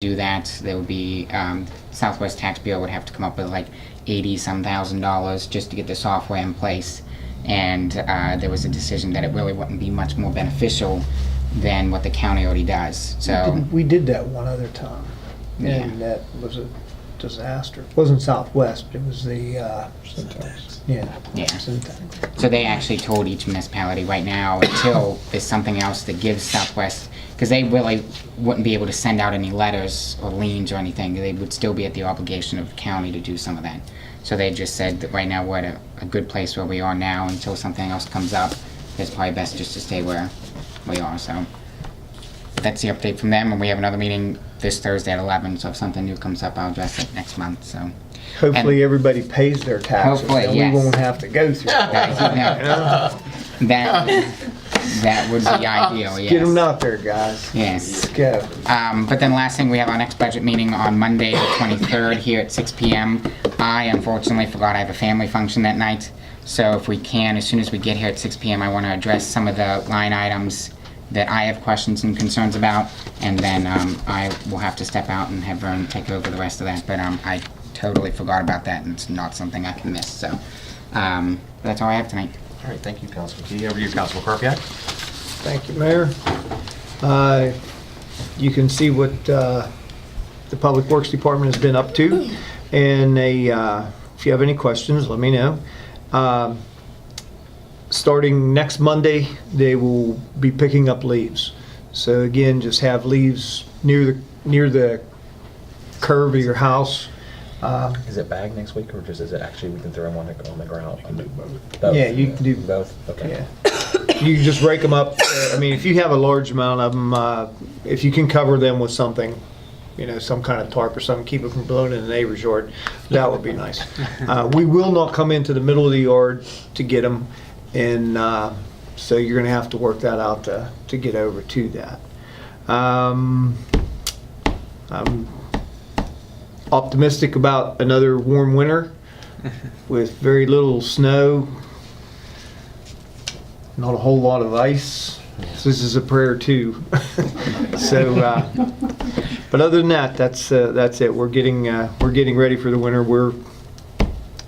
do that, there would be, Southwest Tax Bureau would have to come up with like 80-some thousand dollars just to get the software in place. And there was a decision that it really wouldn't be much more beneficial than what the county already does. So, We did that one other time, and that was a disaster. It wasn't Southwest, it was the, Syntax. yeah. Yeah. Syntax. so they actually told each municipality right now, until there's something else that gives Southwest, because they really wouldn't be able to send out any letters or liens or anything. They would still be at the obligation of the county to do some of that. So they just said that right now we're at a good place where we are now until something else comes up. It's probably best just to stay where we are. So that's the update from them, and we have another meeting this Thursday at 11. So if something new comes up, I'll address it next month. So Hopefully everybody pays their taxes, Hopefully, and yes. we won't have to go through that. that would be ideal. Yes. Get them out there, guys. Yes. Let's go. But then last thing, we have our next budget meeting on Monday the 23rd here at 6 p.m. I unfortunately forgot I have a family function that night. So if we can, as soon as we get here at 6 p.m., I want to address some of the line items that I have questions and concerns about. And then I will have to step out and have Vern take over the rest of that. But I totally forgot about that, and it's not something I can miss. So that's all I have tonight. All right, thank you, Councilman Key. Over to you, Councilman Karpiak. Thank you, Mayor. You can see what the Public Works Department has been up to, and if you have any questions, let me know. Starting next Monday, they will be picking up leaves. So again, just have leaves near the curve of your house. Is it bagged next week, or just is it actually we can throw them on the ground? Both. Yeah, you can do Both? Okay. Yeah. You can just rake them up. I mean, if you have a large amount of them, if you can cover them with something, some kind of tarp or something, keep it from blowing in the neighbor's yard, that would be nice. We will not come into the middle of the yard to get them, and so you're going to have to work that out to get over to that. I'm optimistic about another warm winter with very little snow, not a whole lot of ice. So this is a prayer too. So, but other than that, that's it. We're getting ready for the winter.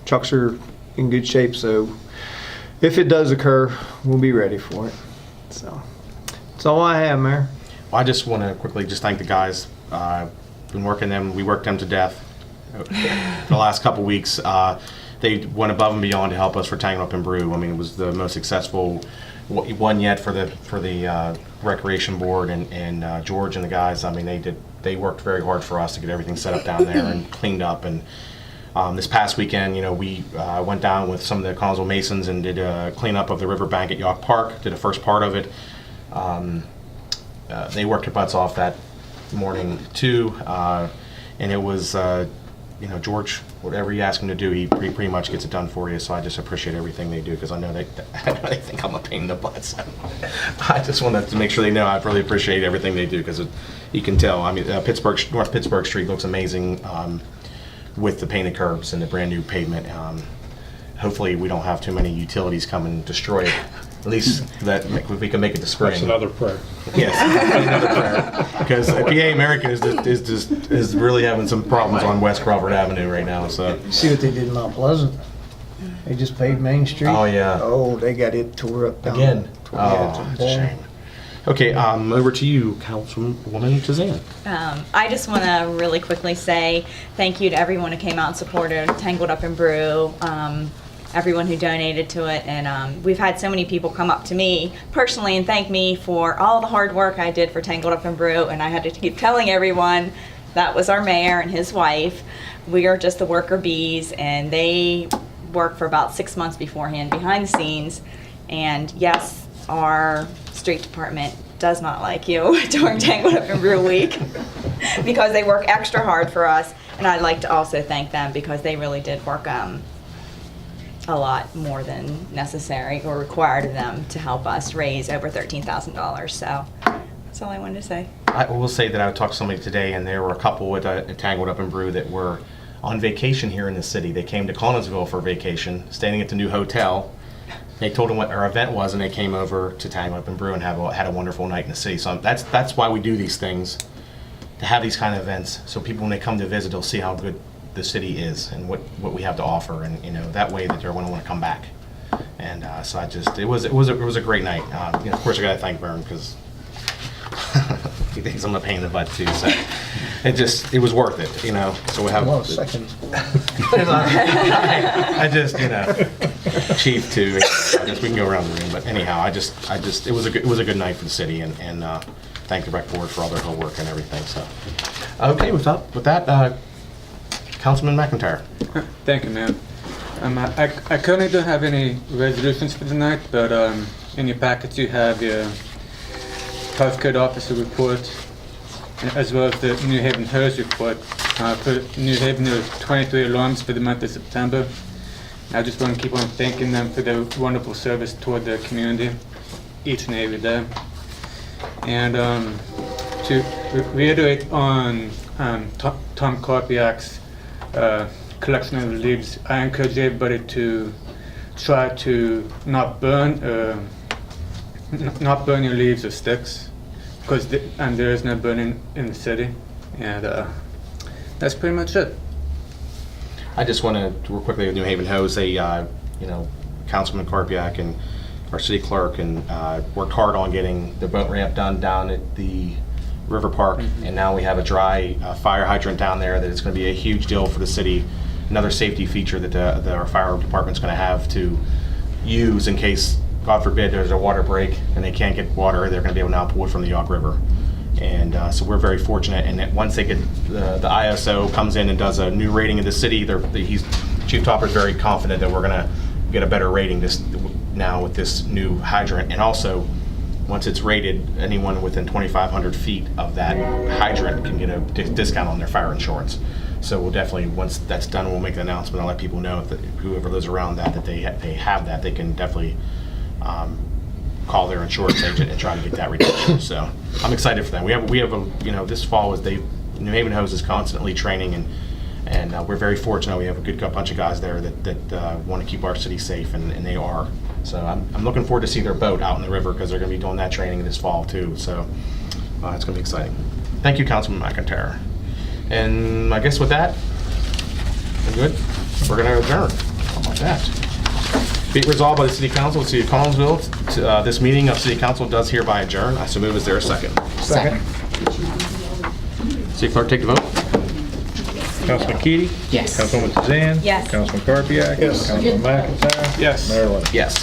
Trucks are in good shape, so if it does occur, we'll be ready for it. So that's all I have, Mayor. Well, I just want to quickly just thank the guys. Been working them. We worked them to death for the last couple weeks. They went above and beyond to help us for Tangled Up and Brew. I mean, it was the most successful one yet for the recreation board, and George and the guys. I mean, they worked very hard for us to get everything set up down there and cleaned up. And this past weekend, we went down with some of the Collinsville Masons and did a cleanup of the riverbank at Yawk Park. Did the first part of it. They worked their butts off that morning too, and it was George, whatever you ask him to do, he pretty much gets it done for you. So I just appreciate everything they do, because I know they think I'm a pain in the butt. So I just wanted to make sure they know I really appreciate everything they do, because you can tell. I mean, North Pittsburgh Street looks amazing with the painted curbs and the brand new pavement. Hopefully we don't have too many utilities come and destroy it. At least that we can make it to spring. That's another prayer. Yes, another prayer. Because PA American is really having some problems on West Crawford Avenue right now. So. You see what they did in Mount Pleasant? They just paved Main Street. Oh, yeah. Oh, they got it tore up down. Again. Yeah, Oh, it's it's a shame. Okay, over to you, Councilwoman Tazan. I just want to really quickly say thank you to everyone who came out and supported Tangled Up and Brew, everyone who donated to it, and we've had so many people come up to me personally and thank me for all the hard work I did for Tangled Up and Brew, and I had to keep telling everyone that was our mayor and his wife. We are just the worker bees, and they work for about 6 months beforehand behind the scenes, and yes, our street department does not like you during Tangled Up and Brew week because they work extra hard for us, and I'd like to also thank them because they really did work a lot more than necessary or required of them to help us raise over $13,000. So that's all I wanted to say. I will say that I talked to somebody today, and there were a couple with Tangled Up and Brew that were on vacation here in the city. They came to Collinsville for vacation, staying at the new hotel. They told them what our event was, and they came over to Tangled Up and Brew and had a wonderful night in the city. So that's why we do these things. to have these kind of events, so people, when they come to visit, they'll see how good the city is and what we have to offer, and that way that they're going to want to come back. And so it was a great night. Of course, I got to thank Vern because he thinks I'm a pain in the butt too. So it was worth it. So we have. Well, second. I just, chief too. I guess we can go around the room, but anyhow, it was a good night for the city, and thank the rec board for all their hard work and everything. So, okay, with that, Councilman McIntyre. Thank you, ma'am. I currently don't have any resolutions for tonight, but in your packets you have your health code officer report, as well as the New Haven HERS report. For New Haven, there were 23 alarms for the month of September. I just want to keep on thanking them for their wonderful service toward the community each and every day. And to reiterate on Tom Karpiak's collection of the leaves, I encourage everybody to try to not burn your leaves or sticks, because there is no burning in the city. And that's pretty much it. I just want to real quickly with New Haven Hose, Councilman Karpiak and our city clerk and worked hard on getting the boat ramp done down at the River Park, and now we have a dry fire hydrant down there that is going to be a huge deal for the city. Another safety feature that our fire department's going to have to use in case, God forbid, there's a water break and they can't get water. They're going to be able to now pull it from the York River. And so we're very fortunate, and that once they get the ISO comes in and does a new rating of the city, Chief Topper's very confident that we're going to get a better rating now with this new hydrant. And also, once it's rated, anyone within 2,500 feet of that hydrant can get a discount on their fire insurance. So we'll definitely, once that's done, we'll make an announcement. I'll let people know that whoever lives around that they have that, they can definitely call their insurance agent and try to get that reduced. So I'm excited for that. We have this fall New Haven Hose is constantly training, and we're very fortunate. We have a good bunch of guys there that want to keep our city safe, and they are. So I'm looking forward to see their boat out in the river, because they're going to be doing that training this fall too. So it's going to be exciting. Thank you, Councilman McIntyre. And I guess with that, we're good. We're going to adjourn. How about that? Be it resolved by the City Council of the City of Collinsville, this meeting of City Council does hereby adjourn. I so move. Is there a second? Second. City Clerk, take the vote. Councilman Keady? Yes. Councilwoman Suzanne? Yes. Councilman Karpiak? Yes. Councilman McIntyre? Yes. Mayor Lynch? Yes.